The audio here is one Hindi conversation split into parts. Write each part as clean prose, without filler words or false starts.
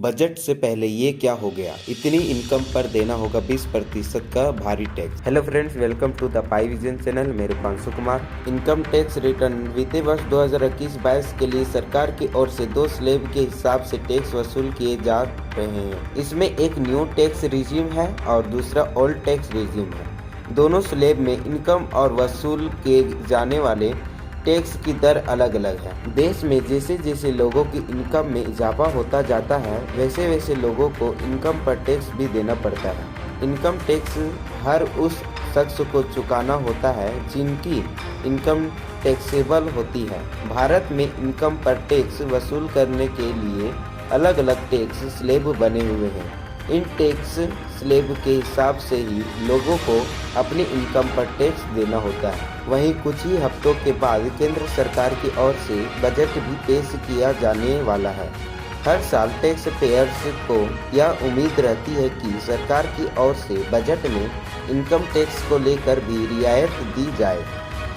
बजट से पहले ये क्या हो गया, इतनी इनकम पर देना होगा 20% का भारी tax. Hello friends, welcome to the pi vision channel. मेरे Panshu Kumar. Income tax return वित्तीय वर्ष 2021-22 के लिए सरकार की ओर से 2 स्लैब के हिसाब से टैक्स वसूल किए जा रहे हैं। इसमें एक न्यू टैक्स रिजीम है और दूसरा ओल्ड टैक्स रिजीम है। दोनों स्लैब में इनकम और वसूल किए जाने वाले टैक्स की दर अलग अलग है। देश में जैसे जैसे लोगों की इनकम में इजाफा होता जाता है, वैसे वैसे लोगों को इनकम पर टैक्स भी देना पड़ता है। इनकम टैक्स हर उस शख्स को चुकाना होता है जिनकी इनकम टैक्सेबल होती है। भारत में इनकम पर टैक्स वसूल करने के लिए अलग अलग टैक्स स्लैब बने हुए हैं। इन टैक्स स्लैब के हिसाब से ही लोगों को अपनी इनकम पर टैक्स देना होता है। वहीं कुछ ही हफ्तों के बाद केंद्र सरकार की ओर से बजट भी पेश किया जाने वाला है। हर साल टैक्स पेयर्स को यह उम्मीद रहती है कि सरकार की ओर से बजट में इनकम टैक्स को लेकर भी रियायत दी जाए।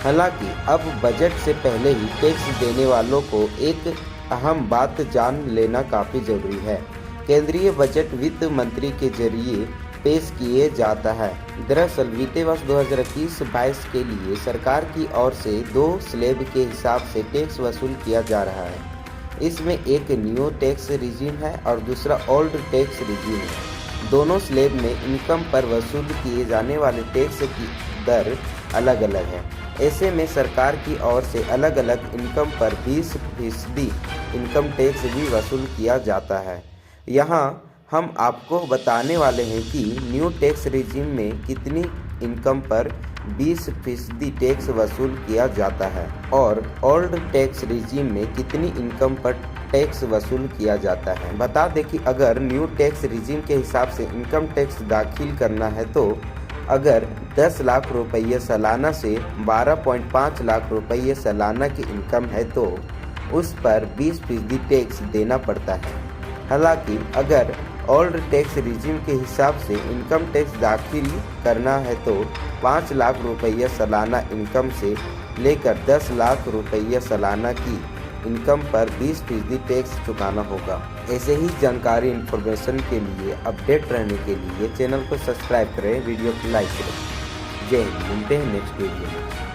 हालांकि अब बजट से पहले ही टैक्स देने वालों को एक अहम बात जान लेना काफ़ी जरूरी है। केंद्रीय बजट वित्त मंत्री के जरिए पेश किए जाता है। दरअसल वित्तीय वर्ष 2021-22 के लिए सरकार की ओर से 2 स्लैब के हिसाब से टैक्स वसूल किया जा रहा है। इसमें एक न्यू टैक्स रिजीम है और दूसरा ओल्ड टैक्स रिजीम है। दोनों स्लैब में इनकम पर वसूल किए जाने वाले टैक्स की दर अलग अलग है। ऐसे में सरकार की ओर से अलग अलग इनकम पर 20% इनकम टैक्स भी वसूल किया जाता है। यहाँ हम आपको बताने वाले हैं कि न्यू टैक्स रिजीम में कितनी इनकम पर 20% टैक्स वसूल किया जाता है और ओल्ड टैक्स रिजीम में कितनी इनकम पर टैक्स वसूल किया जाता है। बता दें कि अगर न्यू टैक्स रिजीम के हिसाब से इनकम टैक्स दाखिल करना है तो अगर 10 लाख रुपये सालाना से 12.5 लाख रुपये सालाना की इनकम है तो उस पर 20% टैक्स देना पड़ता है। हालांकि अगर ओल्ड टैक्स रिजीम के हिसाब से इनकम टैक्स दाखिल करना है तो 5 लाख रुपये सालाना इनकम से लेकर 10 लाख रुपये सालाना की इनकम पर 20% टैक्स चुकाना होगा। ऐसे ही जानकारी इन्फॉर्मेशन के लिए अपडेट रहने के लिए चैनल को सब्सक्राइब करें, वीडियो को लाइक करें। जय हिंद। मिलते हैं नेक्स्ट वीडियो में।